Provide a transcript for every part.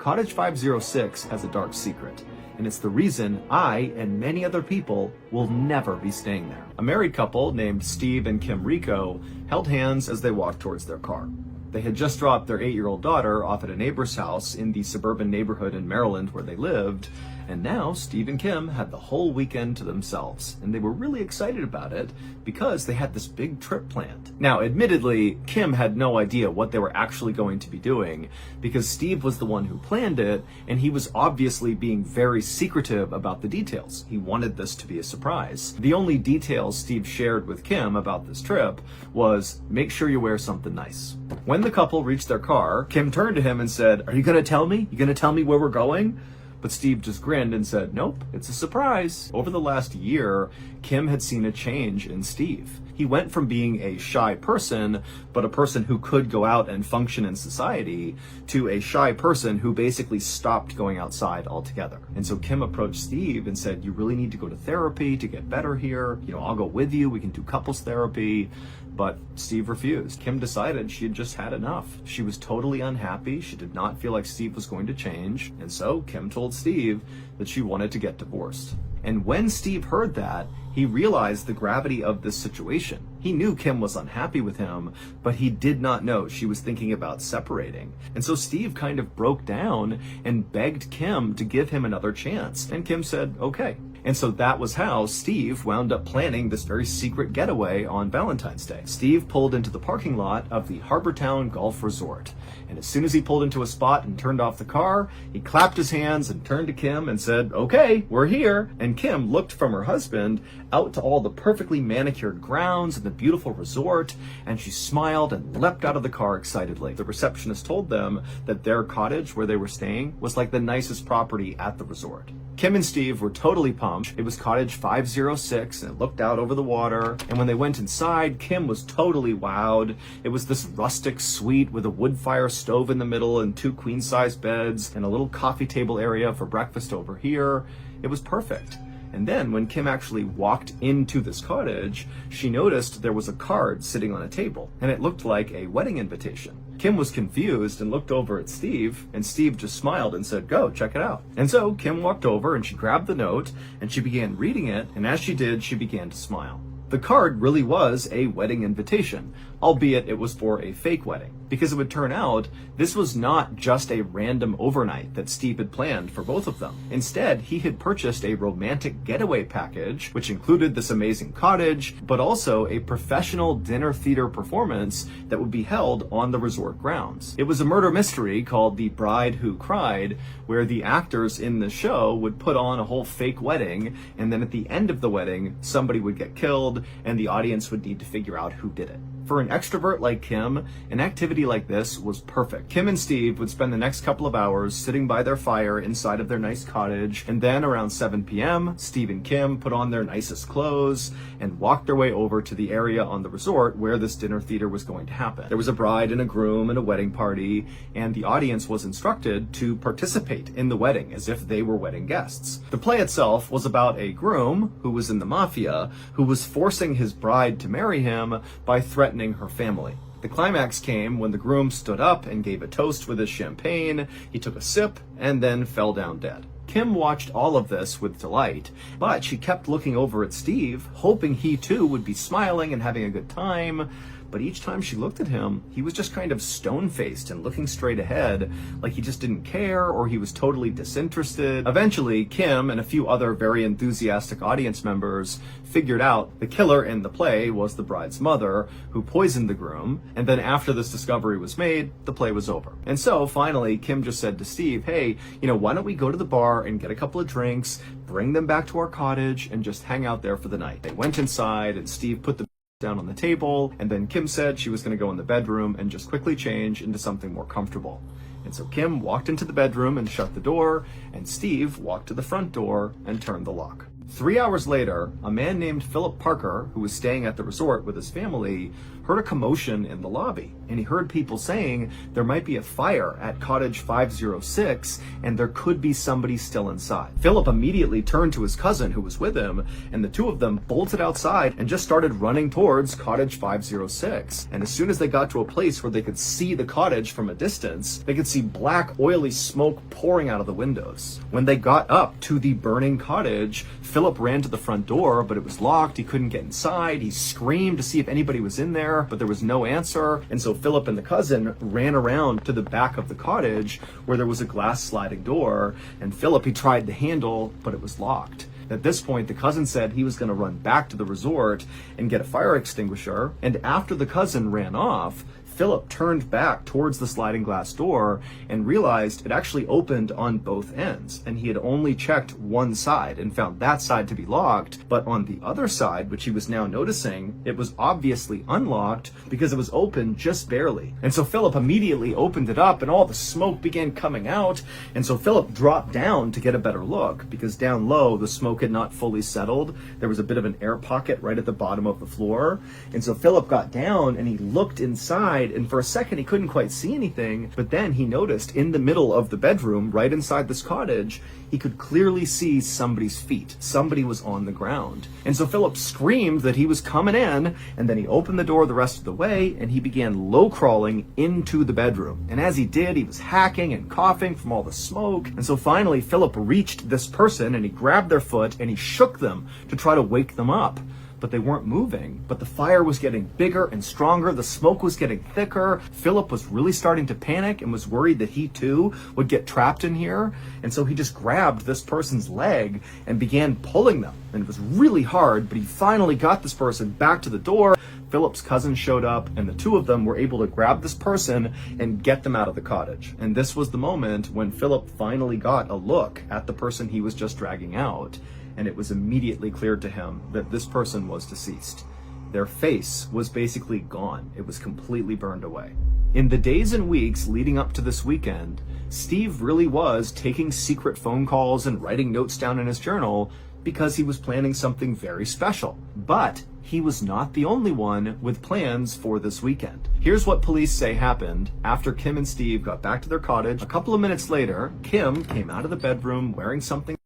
Cottage 506 has a dark secret, and it's the reason I and many other people will never be staying there. A married couple named Steve and Kim Rico held hands as they walked towards their car. They had just dropped their 8-year-old daughter off at a neighbor's house in the suburban neighborhood in Maryland where they lived, and now Steve and Kim had the whole weekend to themselves, and they were really excited about it because they had this big trip planned. Now, admittedly, Kim had no idea what they were actually going to be doing because Steve was the one who planned it, and he was obviously being very secretive about the details. He wanted this to be a surprise. The only details Steve shared with Kim about this trip was, make sure you wear something nice. When the couple reached their car, Kim turned to him and said, "Are you gonna tell me? You gonna tell me where we're going?" But Steve just grinned and said, "Nope, it's a surprise." Over the last year, Kim had seen a change in Steve. He went from being a shy person, but a person who could go out and function in society, to a shy person who basically stopped going outside altogether. And so Kim approached Steve and said, "You really need to go to therapy to get better here. I'll go with you. We can do couples therapy." But Steve refused. Kim decided she had just had enough. She was totally unhappy. She did not feel like Steve was going to change. And so Kim told Steve that she wanted to get divorced. And when Steve heard that, he realized the gravity of this situation. He knew Kim was unhappy with him, but he did not know she was thinking about separating. And so Steve kind of broke down and begged Kim to give him another chance. And Kim said, okay. And so that was how Steve wound up planning this very secret getaway on Valentine's Day. Steve pulled into the parking lot of the Harbortown Golf Resort. And as soon as he pulled into a spot and turned off the car, he clapped his hands and turned to Kim and said, "Okay, we're here." And Kim looked from her husband out to all the perfectly manicured grounds and the beautiful resort, and she smiled and leapt out of the car excitedly. The receptionist told them that their cottage where they were staying was like the nicest property at the resort. Kim and Steve were totally pumped. It was Cottage 506 and it looked out over the water. And when they went inside, Kim was totally wowed. It was this rustic suite with a wood fire stove in the middle and 2 queen-size beds and a little coffee table area for breakfast over here. It was perfect. And then when Kim actually walked into this cottage, she noticed there was a card sitting on a table, and it looked like a wedding invitation. Kim was confused and looked over at Steve, and Steve just smiled and said, "Go, check it out." And so Kim walked over and she grabbed the note and she began reading it, and as she did, she began to smile. The card really was a wedding invitation, albeit it was for a fake wedding, because it would turn out this was not just a random overnight that Steve had planned for both of them. Instead, he had purchased a romantic getaway package, which included this amazing cottage, but also a professional dinner theater performance that would be held on the resort grounds. It was a murder mystery called The Bride Who Cried, where the actors in the show would put on a whole fake wedding, and then at the end of the wedding, somebody would get killed, and the audience would need to figure out who did it. For an extrovert like Kim, an activity like this was perfect. Kim and Steve would spend the next couple of hours sitting by their fire inside of their nice cottage, and then around 7 p.m., Steve and Kim put on their nicest clothes and walked their way over to the area on the resort where this dinner theater was going to happen. There was a bride and a groom and a wedding party, and the audience was instructed to participate in the wedding as if they were wedding guests. The play itself was about a groom who was in the mafia who was forcing his bride to marry him by threatening her family. The climax came when the groom stood up and gave a toast with his champagne. He took a sip and then fell down dead. Kim watched all of this with delight, but she kept looking over at Steve, hoping he too would be smiling and having a good time. But each time she looked at him, he was just kind of stone-faced and looking straight ahead, like he just didn't care or he was totally disinterested. Eventually, Kim and a few other very enthusiastic audience members figured out the killer in the play was the bride's mother, who poisoned the groom, and then after this discovery was made, the play was over. And so, finally, Kim just said to Steve, "Hey, why don't we go to the bar and get a couple of drinks, bring them back to our cottage, and just hang out there for the night?" They went inside, and Steve put the down on the table, and then Kim said she was going to go in the bedroom and just quickly change into something more comfortable. And so Kim walked into the bedroom and shut the door, and Steve walked to the front door and turned the lock. 3 hours later, a man named Philip Parker, who was staying at the resort with his family, heard a commotion in the lobby, and he heard people saying there might be a fire at Cottage 506 and there could be somebody still inside. Philip immediately turned to his cousin who was with him, and the two of them bolted outside and just started running towards Cottage 506. And as soon as they got to a place where they could see the cottage from a distance, they could see black, oily smoke pouring out of the windows. When they got up to the burning cottage, Philip ran to the front door, but it was locked. He couldn't get inside. He screamed to see if anybody was in there, but there was no answer. And so Philip and the cousin ran around to the back of the cottage where there was a glass sliding door. And Philip, he tried the handle, but it was locked. At this point, the cousin said he was going to run back to the resort and get a fire extinguisher. And after the cousin ran off, Philip turned back towards the sliding glass door and realized it actually opened on both ends, and he had only checked one side and found that side to be locked, but on the other side, which he was now noticing, it was obviously unlocked because it was open just barely. And so Philip immediately opened it up and all the smoke began coming out, and so Philip dropped down to get a better look because down low the smoke had not fully settled. There was a bit of an air pocket right at the bottom of the floor, and so Philip got down and he looked inside, and for a second he couldn't quite see anything, but then he noticed in the middle of the bedroom, right inside this cottage, he could clearly see somebody's feet. Somebody was on the ground. And so Philip screamed that he was coming in, and then he opened the door the rest of the way, and he began low crawling into the bedroom. And as he did, he was hacking and coughing from all the smoke. And so finally, Philip reached this person, and he grabbed their foot, and he shook them to try to wake them up. But they weren't moving. But the fire was getting bigger and stronger. The smoke was getting thicker. Philip was really starting to panic and was worried that he too would get trapped in here. And so he just grabbed this person's leg and began pulling them. And it was really hard, but he finally got this person back to the door. Philip's cousin showed up, and the two of them were able to grab this person and get them out of the cottage. And this was the moment when Philip finally got a look at the person he was just dragging out. And it was immediately clear to him that this person was deceased. Their face was basically gone. It was completely burned away. In the days and weeks leading up to this weekend, Steve really was taking secret phone calls and writing notes down in his journal because he was planning something very special. But he was not the only one with plans for this weekend. Here's what police say happened after Kim and Steve got back to their cottage. A couple of minutes later, Kim came out of the bedroom wearing something,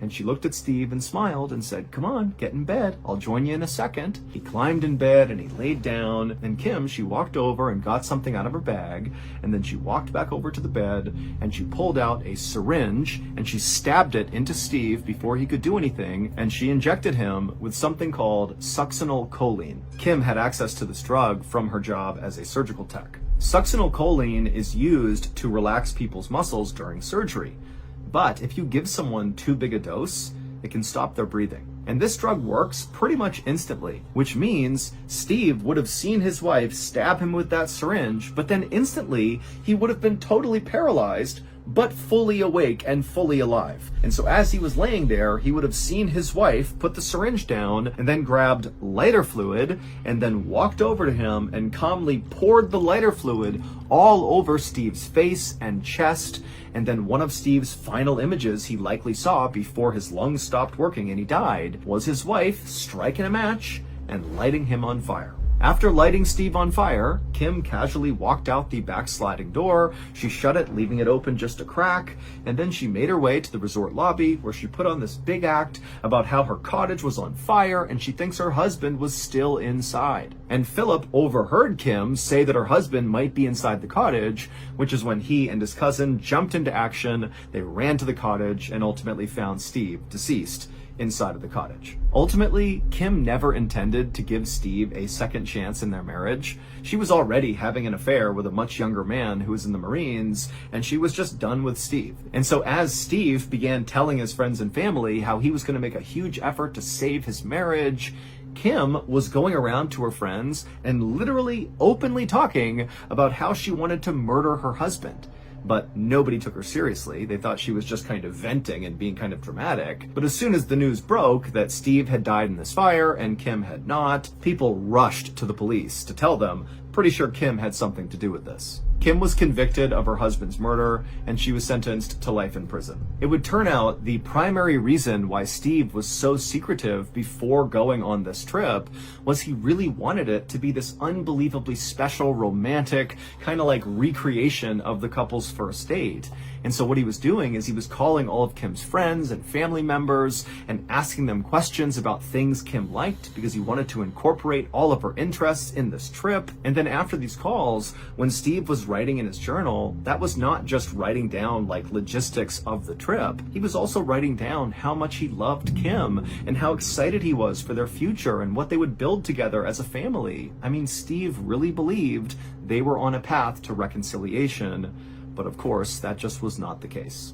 and she looked at Steve and smiled and said, "Come on, get in bed. I'll join you in a second." He climbed in bed and he laid down. And Kim, she walked over and got something out of her bag. And then she walked back over to the bed and she pulled out a syringe and she stabbed it into Steve before he could do anything. And she injected him with something called succinylcholine. Kim had access to this drug from her job as a surgical tech. Succinylcholine is used to relax people's muscles during surgery. But if you give someone too big a dose, it can stop their breathing. And this drug works pretty much instantly, which means Steve would have seen his wife stab him with that syringe, but then instantly he would have been totally paralyzed, but fully awake and fully alive. And so as he was laying there, he would have seen his wife put the syringe down and then grabbed lighter fluid and then walked over to him and calmly poured the lighter fluid all over Steve's face and chest. And then one of Steve's final images he likely saw before his lungs stopped working and he died was his wife striking a match and lighting him on fire. After lighting Steve on fire, Kim casually walked out the back sliding door. She shut it, leaving it open just a crack, and then she made her way to the resort lobby where she put on this big act about how her cottage was on fire and she thinks her husband was still inside. And Philip overheard Kim say that her husband might be inside the cottage, which is when he and his cousin jumped into action. They ran to the cottage and ultimately found Steve deceased inside of the cottage. Ultimately, Kim never intended to give Steve a second chance in their marriage. She was already having an affair with a much younger man who was in the Marines, and she was just done with Steve. And so as Steve began telling his friends and family how he was going to make a huge effort to save his marriage, Kim was going around to her friends and literally openly talking about how she wanted to murder her husband. But nobody took her seriously. They thought she was just kind of venting and being kind of dramatic. But as soon as the news broke that Steve had died in this fire and Kim had not, people rushed to the police to tell them, pretty sure Kim had something to do with this. Kim was convicted of her husband's murder, and she was sentenced to life in prison. It would turn out the primary reason why Steve was so secretive before going on this trip was he really wanted it to be this unbelievably special, romantic, kind of like recreation of the couple's first date. And so what he was doing is he was calling all of Kim's friends and family members and asking them questions about things Kim liked because he wanted to incorporate all of her interests in this trip. And then after these calls, when Steve was writing in his journal, that was not just writing down like logistics of the trip. He was also writing down how much he loved Kim and how excited he was for their future and what they would build together as a family. I mean, Steve really believed they were on a path to reconciliation. But of course, that just was not the case.